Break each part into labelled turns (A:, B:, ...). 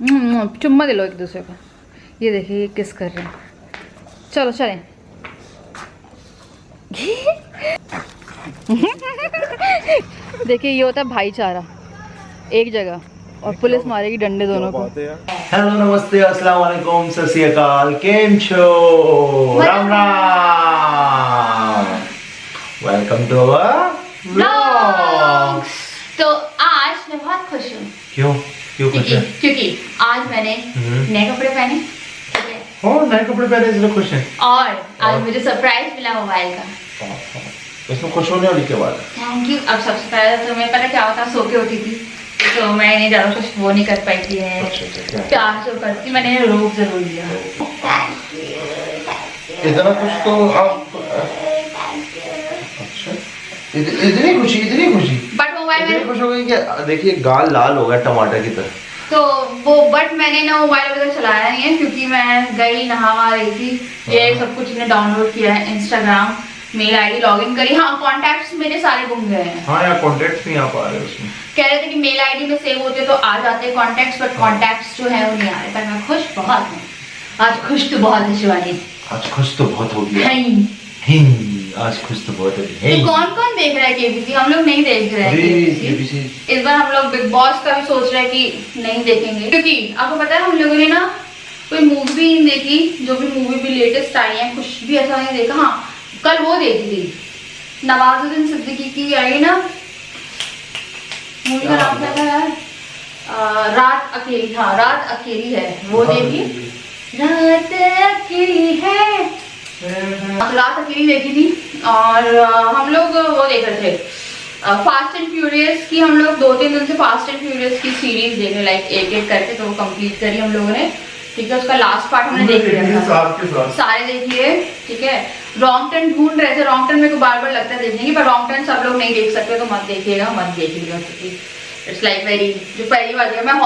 A: चुम्मा दे लो एक दूसरे को। ये देखिए ये किस कर रहे हैं। चलो चलें। देखिए ये होता है भाईचारा, एक जगह और पुलिस मारेगी डंडे दोनों को।
B: हेलो नमस्ते अस्सलाम वालेकुम सत श्री अकाल, केम छो, Ram Ram, welcome to our vlogs.
A: तो आज मैं बहुत खुश हूँ।
B: क्यों क्यों खुश है?
A: क्योंकि आज मैंने नए कपड़े पहने, ठीक है?
B: ओ नए कपड़े पहने इसलिए खुश है।
A: और आज मुझे सरप्राइज मिला मोबाइल का।
B: इसमें खुश होने वाली क्या बात है?
A: Thank you. अब सबसे पहले तो मैं पता क्या होता, सो के उठी थी तो मैंने ज़्यादा कुछ वो नहीं कर पाई थी, प्यार से करती, मैंने रोक जरूर लिया।
B: इतना कुछ तो आप अच्छा इतनी खुशी
A: बट मोबाइल
B: इतनी
A: में
B: खुश हो गई कि देखिए गाल लाल हो गया टमाटर की तरह।
A: तो वो बट मैंने ना मोबाइल वगैरह चलाया नहीं है क्योंकि मैं गई नहा रही थी। ये सब कुछ मैंने डाउनलोड किया है, इंस्टाग्राम मेल आईडी लॉगिन करी। हाँ कॉन्टैक्ट्स मेरे सारे गुम गए हैं।
B: हाँ यार कॉन्टैक्ट्स नहीं आ पा रहे उसमें।
A: कह रहे थे कि मेल आईडी में सेव होते तो आ जाते कॉन्टैक्ट्स, बट कॉन्टैक्ट्स जो है वो नहीं आ रहे। पर मैं खुश बहुत हूँ आज, खुश तो बहुत है शिवानी।
B: आज खुश तो बहुत हो गया। आज खुश तो बहुत हो गया।
A: तो कौन कौन देख रहा है केबीसी? हम लोग नहीं देख रहे हैं केबीसी। इस बार हम लोग बिग बॉस का भी सोच रहे हैं कि नहीं देखेंगे क्योंकि आपको पता है हम लोगों ने ना कोई मूवी भी नहीं देखी। जो भी मूवी भी लेटेस्ट आई है कुछ भी ऐसा नहीं देखा। हाँ कल वो देखी थी नवाजुद्दीन सिद्दीकी की आई ना मूवी का नाम क्या था यार? रात अकेली। हाँ रात अकेली है, वो देखी। रात अकेली है, रात अकेली देखी थी। और हम लोग वो देख रहे थे फास्ट एंड फ्यूरियस की। हम लोग 2-3 दिन से फास्ट एंड फ्यूरियस की सीरीज देख रहे, लाइक एक करके, तो वो कंप्लीट करी हम लोगों ने, ठीक है? उसका लास्ट पार्ट हमने देख लिया था, सारे देख लिए, ठीक है? रॉन्ग टर्न ढूंढ रहे थे, रॉन्ग टर्न मेरे को बार बार लगता है देखने की, पर रॉन्ग टर्न सब लोग नहीं देख सकते तो मत देखिएगा क्योंकि इट्स लाइक वेरी, जो पहली बार देखा, मैं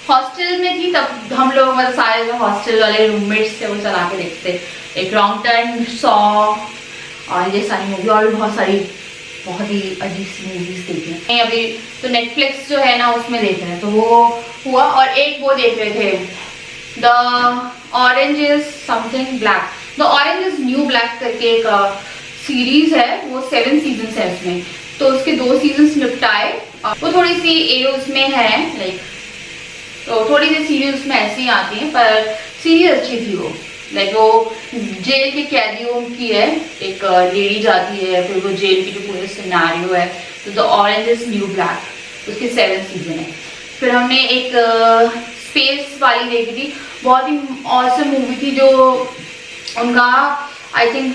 A: हॉस्टल में थी तब हम लोग मतलब सारे जो हॉस्टल वाले रूममेट्स थे वो चला के देखते, एक रॉन्ग टर्न, सॉ और ये सारी मूवी और भी बहुत सारी बहुत ही अजीब सी मूवीज देखी हैं अभी। तो नेटफ्लिक्स जो है ना उसमें देख रहे हैं, तो वो हुआ। और एक वो देख रहे थे the orange is something black, the orange is new black करके एक सीरीज है, वो 7 सीजन है उसमें। तो उसके 2 सीजन निपटाए। वो थोड़ी सी ए उसमें है लाइक, तो थोड़ी सी सीरीज उसमें ऐसी आती है, पर सीरीज अच्छी थी वो। लाइक वो जेल के कैदियों की है, एक लेडी जाती है, फिर वो जेल की जो पूरे सिनेरियो है। तो the orange is new black, उसके 7 सीजन है। फिर हमने एक स्पेस वाली देखी थी, बहुत ही ऑसम मूवी थी, जो उनका आई थिंक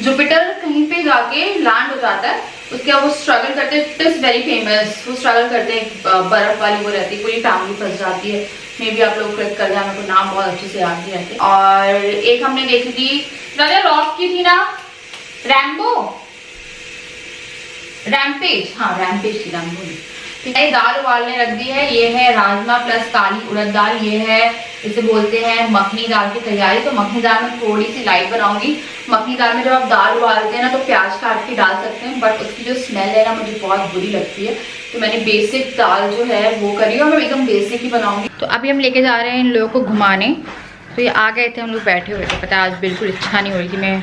A: जुपिटर कहीं पे जाके लैंड हो जाता है, उसके बाद वो स्ट्रगल करते, इट इज वेरी फेमस। वो स्ट्रगल करते हैं, बर्फ वाली वो रहती है, पूरी फैमिली फंस जाती है। मे बी आप लोग क्लिक कर जाए, मेरे को नाम बहुत अच्छे से याद नहीं रहते। और एक हमने देखी थी राजा रॉक की थी ना, रैम्पेज। हाँ रैम्पेज थी, रैम्बो। ठीक है, दाल उबालने रख दी है। ये है राजमा प्लस काली उड़द दाल। ये है, इसे बोलते हैं मखनी दाल की तैयारी। तो मखनी दाल में थोड़ी सी लाइट बनाऊंगी। मखनी दाल में जब आप दाल उबालते हैं ना तो प्याज काट के डाल सकते हैं, बट उसकी जो स्मेल है ना मुझे बहुत बुरी लगती है। तो मैंने बेसिक दाल जो है वो करी और मैं एकदम बेसिक ही बनाऊंगी। तो अभी हम लेके जा रहे हैं इन लोगों को घुमाने। तो ये आ गए थे, हम लोग बैठे हुए थे। पता है आज बिल्कुल इच्छा नहीं हो रही थी मैं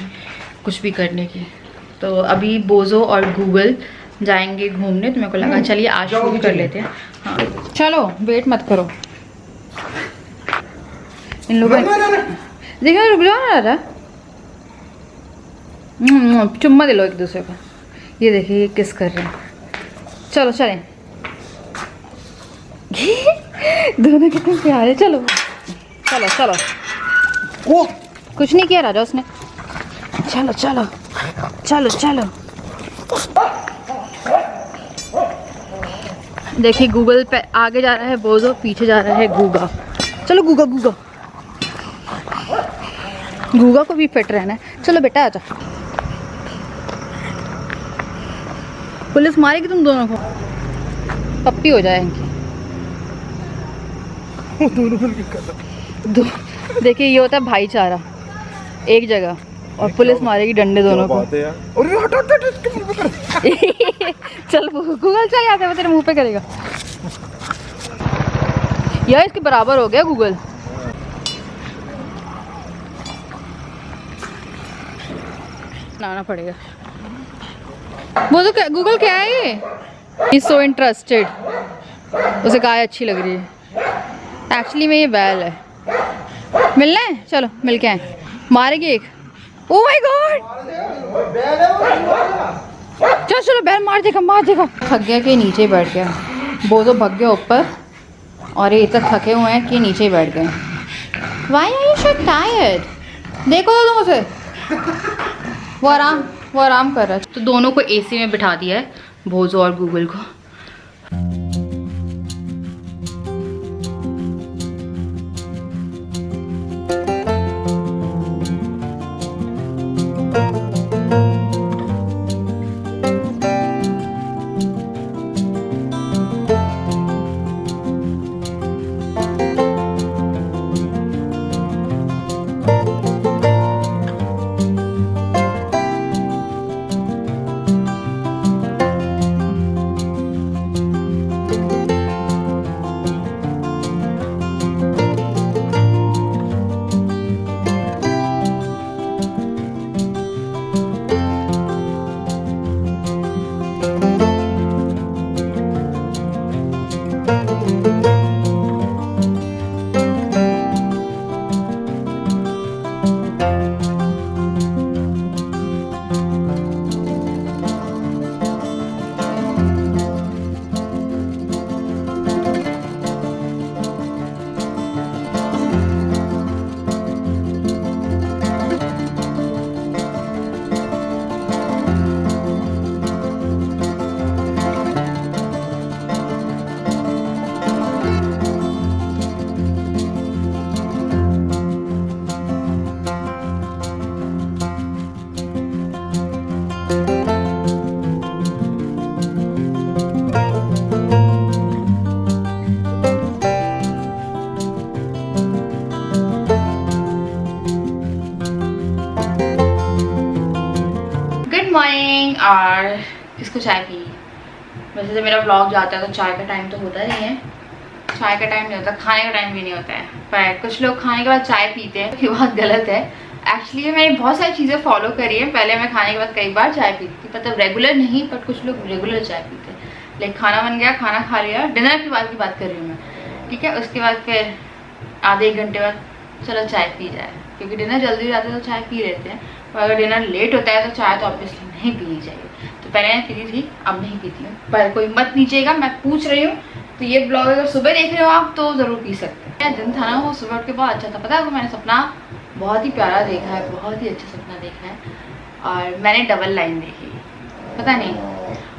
A: कुछ भी करने की। तो अभी बोजो और गूगल जाएंगे घूमने, तो मेरे को लगा चलिए आज शूट कर लेते हैं। हाँ चलो वेट मत करो इन लोगों देखो, रुक जाओ ना राजा। चुम्मा दे लो एक दूसरे को। ये देखिए ये किस कर रहे हैं। चलो चलें। दोनों कितने प्यारे। चलो चलो चलो, वो कुछ नहीं किया राजा उसने। चलो चलो चलो चलो। देखिए गूगल पे आगे जा रहा है बोझो, पीछे जा रहा है गूगा। चलो गूगा गूगा, गूगा को भी फिट रहना है। चलो बेटा आजा, पुलिस मारेगी तुम दोनों को, पप्पी हो जाएंगी। देखिए ये होता है भाईचारा, एक जगह और पुलिस मारेगी डंडे दोनों को। चल गूगल चल, यहाँ पे तेरे मुंह पे करेगा। यार इसके बराबर हो गया गूगल। लाना पड़ेगा। वो तो गूगल क्या है ये? Is so interested. उसे गाय अच्छी लग रही है। एक्चुअली में ये बैल है। मिलना है, चलो मिल के आए। मारेगी एक। ओह माय गॉड, चलो चलो बैल मार देगा मार देगा। थक गया कि नीचे ही बैठ गया। वो तो भग गया ऊपर और ये इतना थके हुए हैं कि नीचे ही बैठ गए। Why are you so tired? देखो तो तुम उसे, वो आराम कर रहा है। तो दोनों को एसी में बिठा दिया है, भोजो और गूगल को। मॉर्निंग। और किसको चाय पी? वैसे तो मेरा व्लॉग जाता है तो चाय का टाइम तो होता नहीं है, चाय का टाइम नहीं होता, खाने का टाइम भी नहीं होता है। पर कुछ लोग खाने के बाद चाय पीते हैं, ये बहुत गलत है। एक्चुअली मैंने बहुत सारी चीज़ें फॉलो करी है। पहले मैं खाने के बाद कई बार चाय पीती थी, मतलब रेगुलर नहीं, पर कुछ लोग रेगुलर चाय पीते हैं। लाइक खाना बन गया, खाना खा लिया, डिनर के बाद की बात कर रही हूँ मैं, ठीक है। उसके बाद फिर आधे एक घंटे बाद चलो चाय पी जाए, क्योंकि डिनर जल्दी हो जाता है तो चाय पी लेते हैं। और अगर डिनर लेट होता है तो चाय तो ऑब्वियसली नहीं पीनी चाहिए। तो पहले मैं पीती थी, अब नहीं पीती हूँ। पर कोई मत नीचेगा, मैं पूछ रही हूँ। तो ये ब्लॉग अगर सुबह देख रहे हो आप तो ज़रूर पी सकते हैं। दिन था ना वो सुबह उठ के बहुत अच्छा था। पता है आपको, मैंने सपना बहुत ही प्यारा देखा है, बहुत ही अच्छा सपना देखा है। और मैंने डबल लाइन देखी, पता नहीं।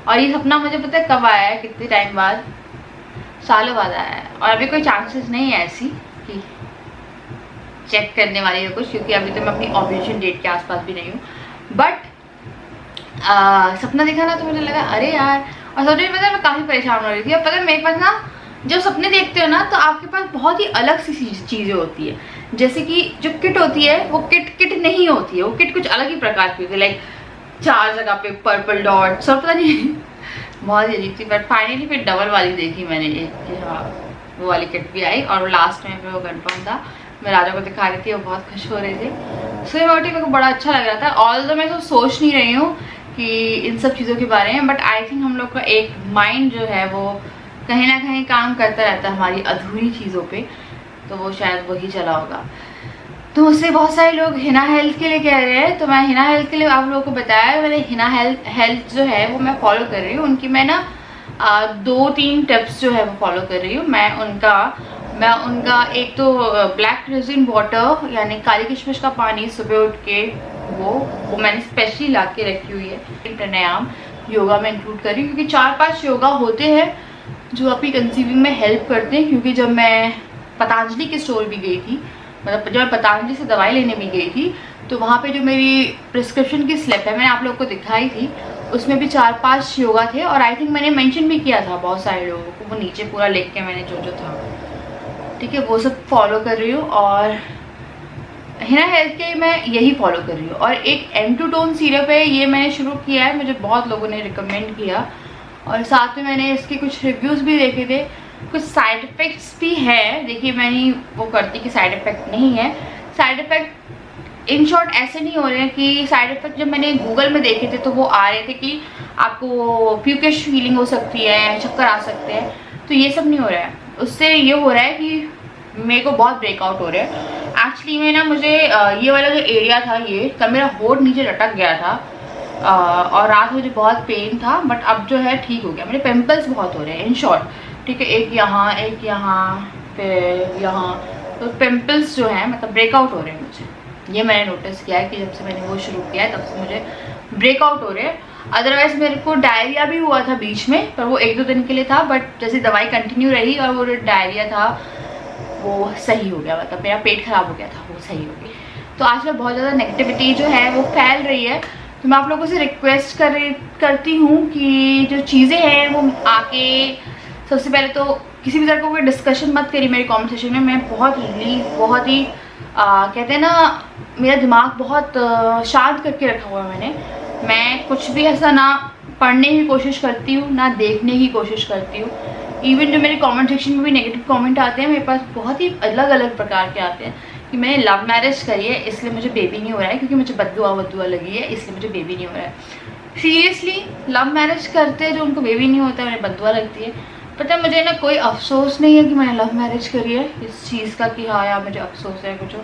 A: और ये सपना मुझे पता है कब आया है, कितने टाइम बाद, सालों बाद आया है। और अभी कोई चांसेस नहीं है ऐसी कि चेक करने वाली है कुछ, क्योंकि अभी तो मैं अपनी ऑब्जेक्शन डेट के आसपास भी नहीं हूँ। बट सपना देखा ना तो मुझे लगा अरे यार, और सोचने में मैं काफ़ी परेशान हो रही थी। और पता है मेरे पास ना, जब सपने देखते हो ना तो आपके पास बहुत ही अलग सी चीज़ें होती है। जैसे कि जो किट होती है वो किट नहीं होती है, वो किट कुछ अलग ही प्रकार की होती है। लाइक 4 जगह पे पर्पल डॉट्स और पता नहीं बहुत ही अजीब थी। बट फाइनली फिर डबल वाली देखी मैंने एक, कि हाँ वो वाली किट भी आई। और लास्ट में फिर वो कंफर्म था। मैं राजा को दिखा रही थी, वो बहुत खुश हो रहे थे। सुबह उठी मेरे को बड़ा अच्छा लग रहा था। ऑल तो मैं तो सोच नहीं रही हूँ कि इन सब चीज़ों के बारे में, बट आई थिंक हम लोग का एक माइंड जो है वो कहीं ना कहीं काम करता रहता है हमारी अधूरी चीज़ों पे। तो वो शायद वही चला होगा। तो मुझसे बहुत सारे लोग हिना हेल्थ के लिए कह रहे हैं, तो मैं हिना हेल्थ के लिए आप लोगों को बताया। मैंने हिना हेल्थ जो है वो मैं फॉलो कर रही हूँ। उनकी मैं ना 2-3 टिप्स जो है वो फॉलो कर रही हूँ। मैं उनका एक तो ब्लैक रेजिन वाटर यानी काली किशमिश का पानी सुबह उठ के वो मैंने स्पेशली ला के रखी हुई है। प्राणायाम योगा में इंक्लूड कर रही हूँ, क्योंकि 4-5 योगा होते हैं जो आपकी कंसीविंग में हेल्प करते हैं। क्योंकि जब मैं पतंजलि के स्टोर भी गई थी, मतलब जब मैं पतंजलि से दवाई लेने भी गई थी, तो वहाँ पे जो मेरी प्रिस्क्रिप्शन की स्लिप है मैंने आप लोगों को दिखाई थी, उसमें भी 4-5 योगा थे। और आई थिंक मैंने मेंशन भी किया था बहुत सारे लोगों को, वो नीचे पूरा लिख के मैंने जो था, ठीक है, वो सब फॉलो कर रही हूँ। और हिना हेल्थ के मैं यही फॉलो कर रही हूँ। और एक M2 टोन सिरप है, ये मैंने शुरू किया है, मुझे बहुत लोगों ने रिकमेंड किया। और साथ में मैंने इसके कुछ रिव्यूज़ भी देखे थे, कुछ साइड इफ़ेक्ट्स भी है। देखिए मैं नहीं वो करती कि साइड इफ़ेक्ट नहीं है, साइड इफ़ेक्ट इन शॉर्ट ऐसे नहीं हो रहे हैं कि साइड इफ़ेक्ट जब मैंने गूगल में देखे थे तो वो आ रहे थे कि आपको प्यूकिश फीलिंग हो सकती है, चक्कर आ सकते हैं, तो ये सब नहीं हो रहा है। उससे ये हो रहा है कि मेरे को बहुत ब्रेकआउट हो रहे हैं। एक्चुअली में ना मुझे ये वाला जो एरिया था, ये कल मेरा होठ नीचे लटक गया था और रात मुझे बहुत पेन था, बट अब जो है ठीक हो गया। मेरे पिंपल्स बहुत हो रहे हैं इन शॉर्ट, ठीक है, एक यहाँ फिर यहाँ, तो पिंपल्स जो हैं मतलब ब्रेकआउट हो रहे हैं मुझे। ये मैंने नोटिस किया है कि जब से मैंने वो शुरू किया है तब से मुझे ब्रेकआउट हो रहे हैं। अदरवाइज मेरे को डायरिया भी हुआ था बीच में, पर वो 1-2 दिन के लिए था, बट जैसे दवाई कंटिन्यू रही और वो डायरिया था वो सही हो गया, मतलब मेरा पेट खराब हो गया था वो सही हो गया। तो आजकल बहुत ज़्यादा नेगेटिविटी जो है वो फैल रही है, तो मैं आप लोगों से रिक्वेस्ट करती हूँ कि जो चीज़ें हैं वो आके सबसे पहले तो किसी भी तरह का कोई डिस्कशन मत करिए मेरे कमेंट सेक्शन में। मैं बहुत ही कहते हैं ना, मेरा दिमाग बहुत शांत करके रखा हुआ है मैं कुछ भी ऐसा ना पढ़ने की कोशिश करती हूँ ना देखने की कोशिश करती हूँ। इवन जो मेरे कमेंट सेक्शन में भी नेगेटिव कमेंट आते हैं मेरे पास बहुत ही अलग अलग प्रकार के आते हैं कि मैंने लव मैरिज करी है इसलिए मुझे बेबी नहीं हो रहा है, क्योंकि मुझे बद्दुआ लगी है इसलिए मुझे बेबी नहीं हो रहा है। सीरियसली लव मैरिज करते हैं जो उनको बेबी नहीं होता है उन्हें बद्दुआ लगती है। पता है मुझे ना कोई अफसोस नहीं है कि मैंने लव मैरिज करी है इस चीज़ का कि हाँ यार मुझे अफसोस है कुछ।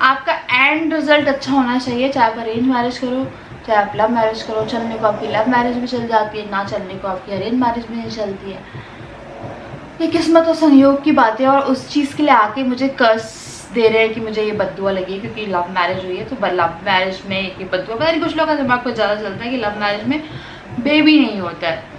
A: आपका एंड रिजल्ट अच्छा होना चाहिए, चाहे आप अरेंज मैरिज करो चाहे आप लव मैरिज करो। चलने को आपकी लव मैरिज भी चल जाती है, ना चलने को आपकी अरेंज मैरिज भी नहीं चलती है। ये किस्मत और संयोग की बात है, और उस चीज़ के लिए आके मुझे कर्स दे रहे हैं कि मुझे ये बद्दुआ लगी है क्योंकि लव मैरिज हुई है। तो लव मैरिज में ये बद्दुआ, पता नहीं कुछ लोगों का दिमाग को ज़्यादा चलता है कि लव मैरिज में बेबी नहीं होता है।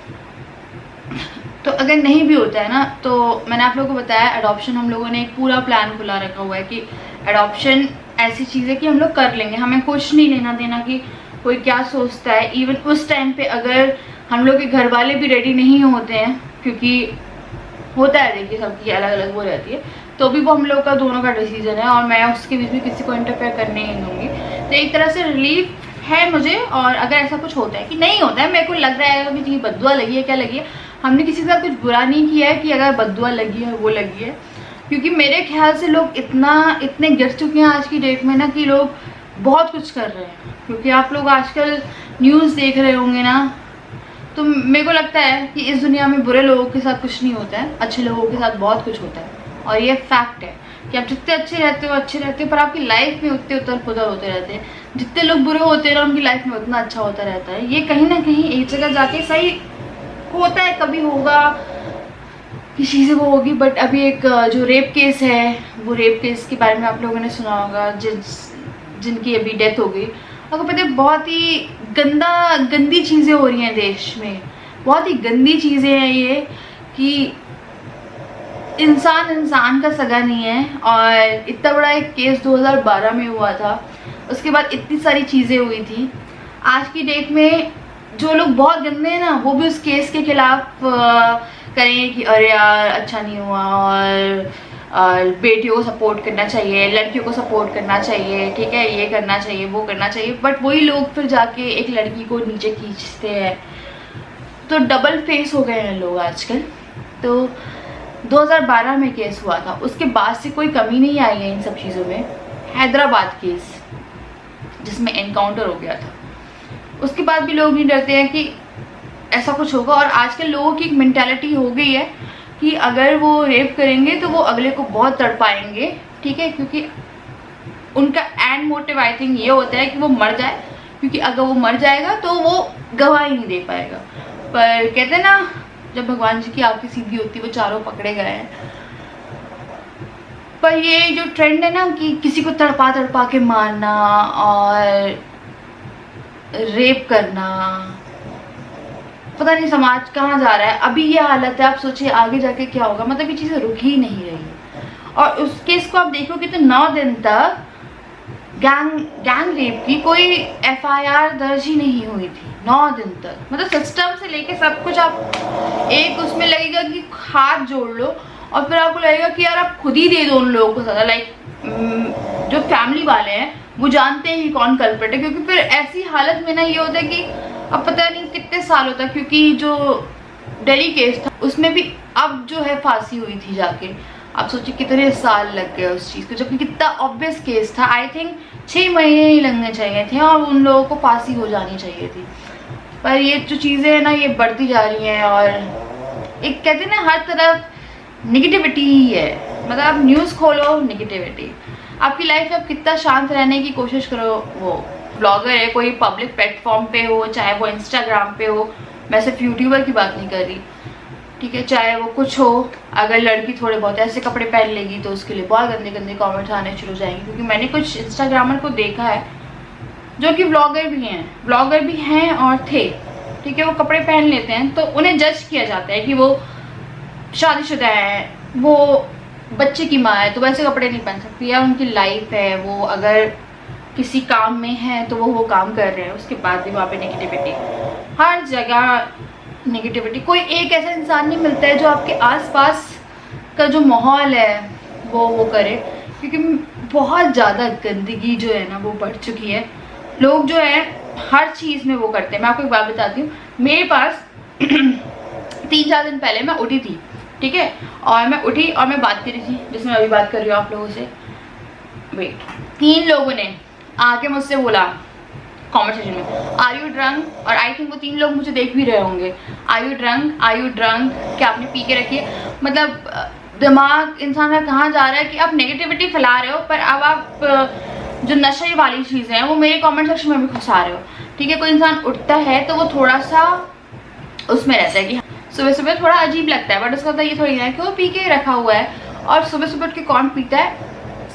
A: तो अगर नहीं भी होता है ना, तो मैंने आप लोगों को बताया एडॉप्शन हम लोगों ने एक पूरा प्लान खुला रखा हुआ है कि एडॉप्शन ऐसी चीज़ है कि हम लोग कर लेंगे, हमें कुछ नहीं लेना देना कि कोई क्या सोचता है। इवन उस टाइम पे अगर हम लोग के घर वाले भी रेडी नहीं होते हैं, क्योंकि होता है देखिए सबकी अलग अलग वो रहती है, तो भी वो हम लोग का दोनों का डिसीजन है और मैं उसके बीच में किसी को इंटरफेयर करने नहीं दूँगी। तो एक तरह से रिलीफ है मुझे। और अगर ऐसा कुछ होता है कि नहीं होता है, मेरे को लग रहा है कि बद्दुआ लगी है क्या लगी है, हमने किसी का कुछ बुरा नहीं किया है कि अगर बद्दुआ लगी है वो लगी है, क्योंकि मेरे ख्याल से लोग इतने गिर चुके हैं आज की डेट में ना कि लोग बहुत कुछ कर रहे हैं। क्योंकि आप लोग आजकल न्यूज़ देख रहे होंगे ना, तो मेरे को लगता है कि इस दुनिया में बुरे लोगों के साथ कुछ नहीं होता है, अच्छे लोगों के साथ बहुत कुछ होता है। और ये फैक्ट है कि आप जितने अच्छे रहते हो पर आपकी लाइफ में उतने उतर पुतर होते रहते हैं। जितने लोग बुरे होते हैं ना उनकी लाइफ में उतना अच्छा होता रहता है। ये कहीं ना कहीं एक जगह जाके सही होता है, कभी होगा किसी से वो होगी। बट अभी एक जो रेप केस है, वो रेप केस के बारे में आप लोगों ने सुना होगा, जिनकी अभी डेथ हो गई। आपको पता है बहुत ही गंदी चीज़ें हो रही हैं देश में, बहुत ही गंदी चीज़ें हैं ये कि इंसान का सगा नहीं है। और इतना बड़ा एक केस 2012 में हुआ था, उसके बाद इतनी सारी चीज़ें हुई थी। आज की डेट में जो लोग बहुत गंदे हैं ना, वो भी उस केस के खिलाफ करेंगे कि अरे यार अच्छा नहीं हुआ और बेटियों को सपोर्ट करना चाहिए, लड़कियों को सपोर्ट करना चाहिए, ठीक है, ये करना चाहिए वो करना चाहिए। बट वही लोग फिर जाके एक लड़की को नीचे खींचते हैं। तो डबल फेस हो गए हैं लोग आजकल। तो 2012 में केस हुआ था, उसके बाद से कोई कमी नहीं आई है इन सब चीज़ों में। हैदराबाद केस जिसमें एनकाउंटर हो गया था, उसके बाद भी लोग नहीं डरते हैं कि ऐसा कुछ होगा। और आजकल लोगों की एक मेंटालिटी हो गई है कि अगर वो रेप करेंगे तो वो अगले को बहुत तड़पाएंगे, ठीक है, क्योंकि उनका एंड मोटिव आई थिंक ये होता है कि वो मर जाए, क्योंकि अगर वो मर जाएगा तो वो गवाही नहीं दे पाएगा। पर कहते हैं ना, जब भगवान जी की आंखें सीधी होती वो चारों पकड़े गए हैं। पर ये जो ट्रेंड है ना कि किसी को तड़पा के मारना और रेप करना, पता नहीं समाज कहाँ जा रहा है। अभी ये हालत है, आप सोचिए आगे जाके क्या होगा। मतलब ये चीज़ें रुक ही नहीं रही। और उस केस को आप देखोगे तो 9 दिन तक गैंग रेप की कोई FIR दर्ज ही नहीं हुई थी 9 दिन तक। मतलब सिस्टम से लेके सब कुछ आप एक उसमें लगेगा कि हाथ जोड़ लो और फिर आपको लगेगा कि यार आप खुद ही दे दो उन लोगों को सजा। लाइक जो फैमिली वाले हैं वो जानते हैं कि कौन कल्प्रिट है, क्योंकि फिर ऐसी हालत में ना ये होता है कि अब पता नहीं कितने साल होता है, क्योंकि जो दिल्ली केस था उसमें भी अब जो है फांसी हुई थी जाके। आप सोचिए कितने साल लग गए उस चीज़ को, जबकि कितना ऑब्वियस केस था। आई थिंक 6 महीने ही लगने चाहिए थे और उन लोगों को फांसी हो जानी चाहिए थी। पर ये जो चीज़ें हैं ना, ये बढ़ती जा रही हैं और एक कहते हैं ना, हर तरफ निगेटिविटी ही है। मतलब आप न्यूज़ खोलो, निगेटिविटी। आपकी लाइफ में आप कितना शांत रहने की कोशिश करो, वो ब्लॉगर है, कोई पब्लिक प्लेटफॉर्म पे हो, चाहे वो इंस्टाग्राम पे हो, मैं सिर्फ यूट्यूबर की बात नहीं कर रही, ठीक है, चाहे वो कुछ हो, अगर लड़की थोड़े बहुत ऐसे कपड़े पहन लेगी तो उसके लिए बहुत गंदे गंदे कमेंट्स आने शुरू हो जाएंगे। क्योंकि मैंने कुछ इंस्टाग्रामर को देखा है जो कि ब्लॉगर भी हैं और थे, ठीक है, वो कपड़े पहन लेते हैं तो उन्हें जज किया जाता है कि वो शादीशुदा है, वो बच्चे की माँ है तो वैसे कपड़े नहीं पहन सकती, या उनकी लाइफ है, वो अगर किसी काम में है तो वो काम कर रहे हैं, उसके बाद भी वहाँ पे नेगेटिविटी, हर जगह नेगेटिविटी। कोई एक ऐसा इंसान नहीं मिलता है जो आपके आसपास का जो माहौल है वो करे, क्योंकि बहुत ज़्यादा गंदगी जो है ना वो बढ़ चुकी है। लोग जो है हर चीज़ में वो करते हैं। मैं आपको एक बात बताती हूँ, मेरे पास 3-4 दिन पहले मैं उठी थी, ठीक है, और मैं उठी और मैं बात कर रही थी, जिसमें अभी बात कर रही हूँ आप लोगों से। वेट, 3 लोगों ने आके मुझसे बोला कॉन्वर्सेशन में, आर यू ड्रंक? और आई थिंक वो 3 लोग मुझे देख भी रहे होंगे। Are you drunk? क्या आपने पी के रखी है? मतलब दिमाग इंसान का कहाँ जा रहा है कि आप नेगेटिविटी फैला रहे हो, पर अब आप जो नशे वाली चीज़ें हैं वो मेरे कमेंट सेक्शन में भी घुसा रहे हो, ठीक है। कोई इंसान उठता है तो वो थोड़ा सा उसमें रहता है कि सुबह सुबह थोड़ा अजीब लगता है, बट उसका तो ये थोड़ी है कि वो पी के रखा हुआ है। और सुबह सुबह उठ के कौन पीता है?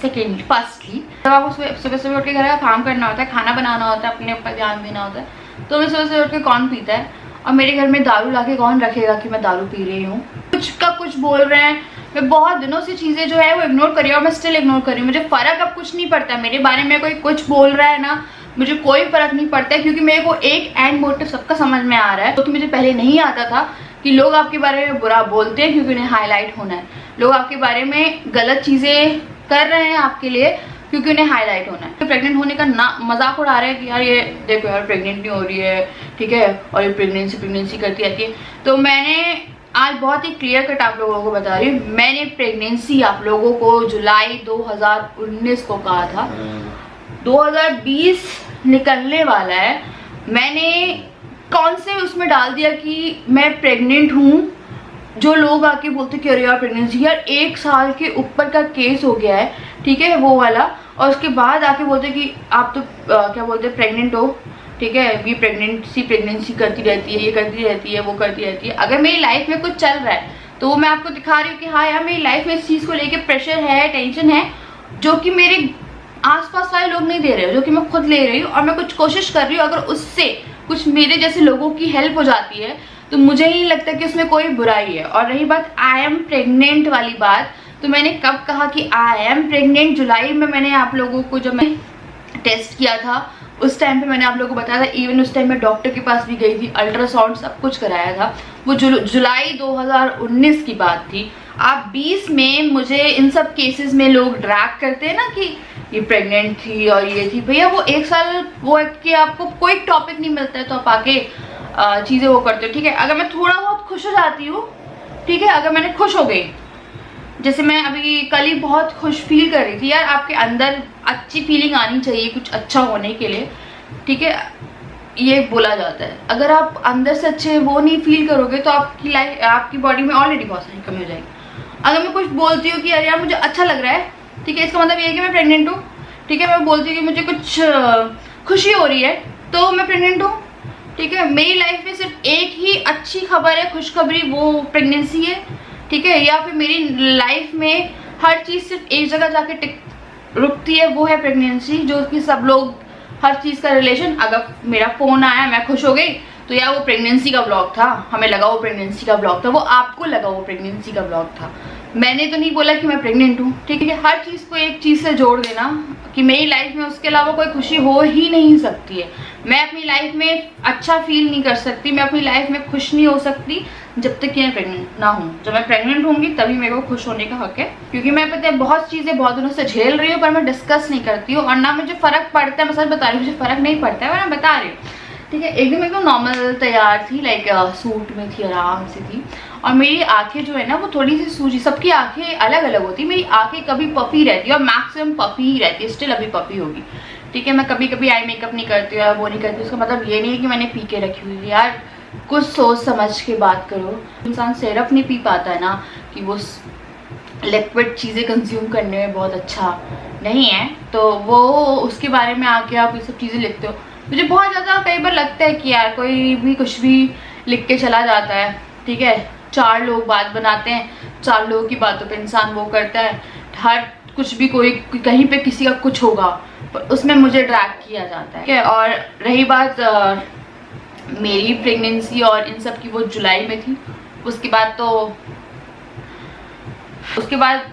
A: सेकेंडली, फर्स्टली जब आपको सुबह सुबह उठ के घर का काम करना होता है, खाना बनाना होता है, अपने ऊपर ध्यान देना होता है, तो मैं सुबह सुबह उठ के कौन पीता है? और मेरे घर में दारू ला के कौन रखेगा कि मैं दारू पी रही हूँ? कुछ का कुछ बोल रहे हैं। मैं बहुत दिनों से चीज़ें जो है वो इग्नोर कर रही हूँ और मैं स्टिल इग्नोर कर रही हूँ। मुझे फ़र्क अब कुछ नहीं पड़ता मेरे बारे में, कोई कुछ बोल रहा है ना, मुझे कोई फ़र्क नहीं पड़ता है, क्योंकि मेरे को एक एंड मोटिव सबका समझ में आ रहा है। तो मुझे पहले नहीं आता था कि लोग आपके बारे में बुरा बोलते हैं क्योंकि उन्हें हाईलाइट होना है, लोग आपके बारे में गलत चीज़ें कर रहे हैं आपके लिए क्योंकि उन्हें हाईलाइट होना है। तो प्रेग्नेंट होने का ना मजाक उड़ा रहे हैं कि यार ये देखो यार प्रेग्नेंट नहीं हो रही है, ठीक है, और ये प्रेगनेंसी करती रहती है। तो मैंने आज बहुत ही क्लियर कट आप लोगों को बता रही हूँ, मैंने प्रेगनेंसी आप लोगों को जुलाई 2019 को कहा था, 2020 निकलने वाला है, मैंने कौन से उसमें डाल दिया कि मैं प्रेग्नेंट हूँ। जो लोग आके बोलते कि अरे यार प्रेगनेंसी, यार 1 साल के ऊपर का केस हो गया है, ठीक है, वो वाला, और उसके बाद आके बोलते कि आप तो क्या बोलते हैं प्रेग्नेंट हो, ठीक है, ये प्रेगनेंसी करती रहती है, ये करती रहती है, वो करती रहती है। अगर मेरी लाइफ में कुछ चल रहा है तो वो मैं आपको दिखा रही हूँ कि हाँ यार मेरी लाइफ में इस चीज़ को लेके प्रेशर है, टेंशन है, जो कि मेरे आसपास वाले लोग नहीं दे रहे, जो कि मैं खुद ले रही हूँ और मैं कुछ कोशिश कर रही हूँ। अगर उससे कुछ मेरे जैसे लोगों की हेल्प हो जाती है तो मुझे नहीं लगता कि उसमें कोई बुराई है। और रही बात आई एम प्रेग्नेंट वाली बात, तो मैंने कब कहा कि आई एम प्रेग्नेंट? जुलाई में मैंने आप लोगों को, जब मैं टेस्ट किया था उस टाइम पे मैंने आप लोगों को बताया था, इवन उस टाइम मैं डॉक्टर के पास भी गई थी, अल्ट्रासाउंड सब कुछ कराया था। वो जुलाई 2019 की बात थी। आप 20 में मुझे इन सब केसेस में लोग ड्रैग करते हैं ना कि ये प्रेग्नेंट थी और ये थी, भैया वो 1 साल वो है कि आपको कोई टॉपिक नहीं मिलता है तो आप आके चीज़ें वो करते हो, ठीक है। अगर मैं थोड़ा बहुत खुश हो जाती हूँ, ठीक है, अगर मैंने खुश हो गई, जैसे मैं अभी कल ही बहुत खुश फील कर रही थी, यार आपके अंदर अच्छी फीलिंग आनी चाहिए कुछ अच्छा होने के लिए, ठीक है, ये बोला जाता है। अगर आप अंदर से अच्छे वो नहीं फील करोगे तो आपकी लाइफ, आपकी बॉडी में ऑलरेडी बहुत सारी कमी हो जाएगी। अगर मैं कुछ बोलती हूँ कि यार यार मुझे अच्छा लग रहा है, ठीक है, इसका मतलब ये है कि मैं प्रेग्नेंट हूँ, ठीक है, मैं बोलती हूँ कि मुझे कुछ खुशी हो रही है तो मैं प्रेग्नेंट हूँ, ठीक है। मेरी लाइफ में सिर्फ एक ही अच्छी खबर है, खुशखबरी, वो प्रेगनेंसी है, ठीक है, या फिर मेरी लाइफ में हर चीज़ सिर्फ एक जगह जाके रुकती है, वो है प्रेगनेंसी, जो कि सब लोग हर चीज़ का रिलेशन, अगर मेरा फ़ोन आया मैं खुश हो गई तो यार वो प्रेगनेंसी का ब्लॉग था, हमें लगा वो प्रेगनेंसी का ब्लॉग था, वो आपको लगा वो प्रेगनेंसी का ब्लॉग था, मैंने तो नहीं बोला कि मैं प्रेग्नेंट हूँ, ठीक है। हर चीज़ को एक चीज़ से जोड़ देना कि मेरी लाइफ में उसके अलावा कोई खुशी हो ही नहीं सकती है। मैं अपनी लाइफ में अच्छा फील नहीं कर सकती, मैं अपनी लाइफ में खुश नहीं हो सकती जब तक कि मैं प्रेग्नेंट ना हूँ। जब मैं प्रेग्नेंट होंगी तभी मेरे को खुश होने का हक है, क्योंकि मैं पता है बहुत चीज़ें बहुत दिनों से झेल रही हूँ पर मैं डिस्कस नहीं करती हूँ, और ना मुझे फ़र्क पड़ता है। मैं सच बता रही हूँ, मुझे फ़र्क नहीं पड़ता है, मैं बता रही हूँ, ठीक है। एकदम एकदम नॉर्मल तैयार थी, लाइक सूट में थी, आराम से थी, और मेरी आंखें जो है ना वो थोड़ी सी सूजी, सबकी आंखें अलग अलग होती है, मेरी आंखें कभी पफी रहती है और मैक्सिमम पफी ही रहती है, स्टिल अभी पफी होगी, ठीक है। मैं कभी कभी आई मेकअप नहीं करती हूँ या वो नहीं करती, उसका मतलब ये नहीं है कि मैंने पी के रखी हुई है यार, कुछ सोच समझ के बात करो। इंसान सिरप नहीं पी पाता है ना कि वो लिक्विड चीज़ें कंज्यूम करने में बहुत अच्छा नहीं है, तो वो उसके बारे में आके आप ये सब चीज़ें लिखते हो। मुझे बहुत ज़्यादा कई बार लगता है कि यार कोई भी कुछ भी लिख के चला जाता है, ठीक है, 4 लोग बात बनाते हैं, 4 लोगों की बातों पे इंसान वो करता है, हर कुछ भी कोई कहीं पे किसी का कुछ होगा पर उसमें मुझे ड्रैग किया जाता है, ठीक है। और रही बात मेरी प्रेगनेंसी और इन सब की, वो जुलाई में थी, उसके बाद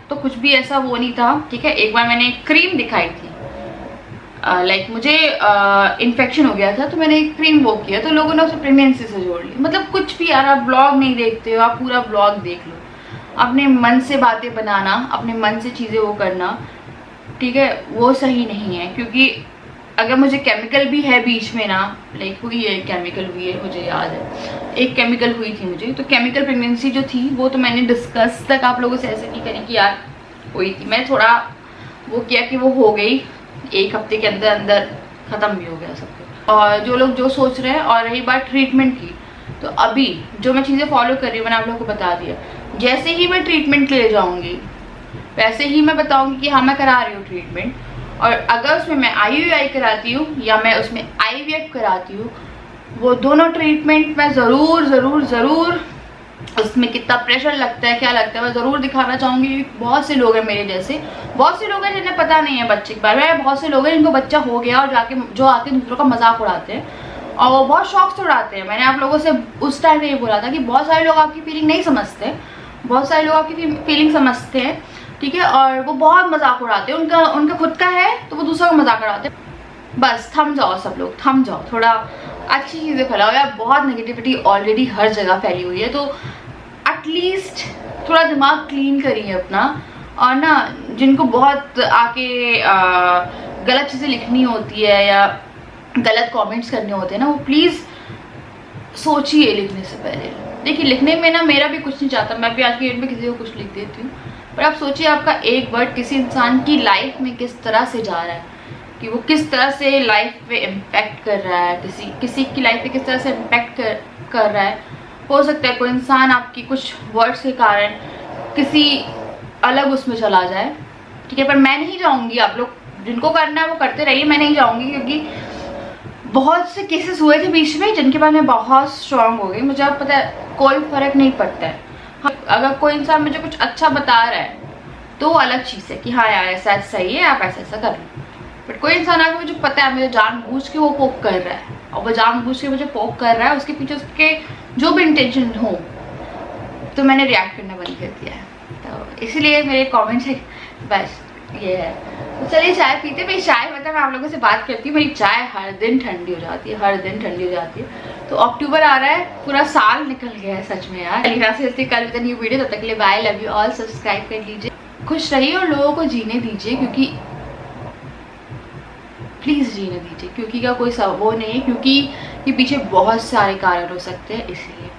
A: तो कुछ भी ऐसा वो नहीं था, ठीक है। एक बार मैंने क्रीम दिखाई थी, लाइक मुझे इन्फेक्शन हो गया था तो मैंने एक क्रीम वो किया तो लोगों ने उसे प्रेगनेंसी से जोड़ लिया। मतलब कुछ भी यार, आप ब्लॉग नहीं देखते हो, आप पूरा ब्लॉग देख लो, अपने मन से बातें बनाना, अपने मन से चीज़ें वो करना, ठीक है, वो सही नहीं है। क्योंकि अगर मुझे केमिकल भी है बीच में ना, लाइक हुई है केमिकल हुई है, मुझे याद है एक केमिकल हुई थी मुझे, तो केमिकल प्रेगनेंसी जो थी वो तो मैंने डिस्कस तक आप लोगों से ऐसे नहीं करी कि यार हुई थी, मैंने थोड़ा वो किया कि वो हो गई, 1 हफ्ते के अंदर अंदर ख़त्म भी हो गया सब कुछ। और जो लोग जो सोच रहे हैं, और रही बात ट्रीटमेंट की, तो अभी जो मैं चीज़ें फॉलो कर रही हूँ मैंने आप लोगों को बता दिया, जैसे ही मैं ट्रीटमेंट के लिए जाऊँगी वैसे ही मैं बताऊँगी कि हाँ मैं करा रही हूँ ट्रीटमेंट, और अगर उसमें मैं IUI कराती हूँ या मैं उसमें IVF कराती हूँ, वो दोनों ट्रीटमेंट मैं ज़रूर उसमें कितना प्रेशर लगता है, क्या लगता है, मैं ज़रूर दिखाना चाहूँगी। बहुत से लोग हैं मेरे जैसे, बहुत से लोग हैं जिन्हें पता नहीं है बच्चे के बारे में, बहुत से लोग हैं जिनको बच्चा हो गया और जो आके दूसरों का मजाक उड़ाते हैं और वो बहुत शौक से उड़ाते हैं। मैंने आप लोगों से उस टाइम ये बोला था कि बहुत सारे लोग आपकी फीलिंग नहीं समझते, बहुत सारे लोग आपकी फीलिंग समझते हैं, ठीक है, और वो बहुत मजाक उड़ाते हैं, उनका खुद का है तो वो दूसरों का मजाक उड़ाते हैं। बस थम जाओ सब लोग, थम जाओ, थोड़ा अच्छी चीज़ें फैलाओ यार, बहुत नेगेटिविटी ऑलरेडी हर जगह फैली हुई है, तो एटलीस्ट थोड़ा दिमाग क्लीन करिए अपना। और ना जिनको बहुत आके गलत चीज़ें लिखनी होती है या गलत कमेंट्स करने होते हैं ना, वो प्लीज़ सोचिए लिखने से पहले। देखिए लिखने में ना मेरा भी कुछ नहीं चाहता, मैं भी आज की डेट में किसी को कुछ लिख देती हूँ, पर आप सोचिए आपका एक वर्ड किसी इंसान की लाइफ में किस तरह से जा रहा है, कि वो किस तरह से लाइफ पे इम्पैक्ट कर रहा है, किसी की लाइफ पे किस तरह से इम्पैक्ट कर रहा है। हो सकता है कोई इंसान आपकी कुछ वर्ड्स के कारण किसी अलग उसमें चला जाए, ठीक है, पर मैं नहीं जाऊँगी, आप लोग जिनको करना है वो करते रहिए, मैं नहीं जाऊँगी, क्योंकि बहुत से केसेस हुए थे बीच में जिनके बाद मैं बहुत स्ट्रांग हो गई। मुझे अब पता है कोई फ़र्क नहीं पड़ता है, हाँ, अगर कोई इंसान मुझे कुछ अच्छा बता रहा है तो वो अलग चीज़ है कि हाँ यार ऐसा सही है, आप ऐसा कर लो, बट कोई इंसान अगर मुझे पता है मुझे जानबूझ के वो पोक कर रहा है और वो जानबूझ के मुझे पोक कर रहा है, उसके पीछे उसके जो भी इंटेंशन हो, तो मैंने रिएक्ट करना बंद कर दिया है। तो इसीलिए मेरे कमेंट्स है, बस ये है। तो चलिए चाय पीते। मेरी चाय मतलब मैं आप लोगों से बात करती हूँ, मेरी चाय हर दिन ठंडी हो जाती है, हर दिन ठंडी हो जाती है। तो अक्टूबर आ रहा है, पूरा साल निकल गया है सच में यार। कल विद न्यू वीडियो, तब तक के लिए bye, love you all, subscribe कर लीजिए, खुश रहिए और लोगों को जीने दीजिए, क्योंकि प्लीज़ जीने दीजिए, क्योंकि का कोई वो नहीं है, क्योंकि ये पीछे बहुत सारे कारण हो सकते हैं, इसलिए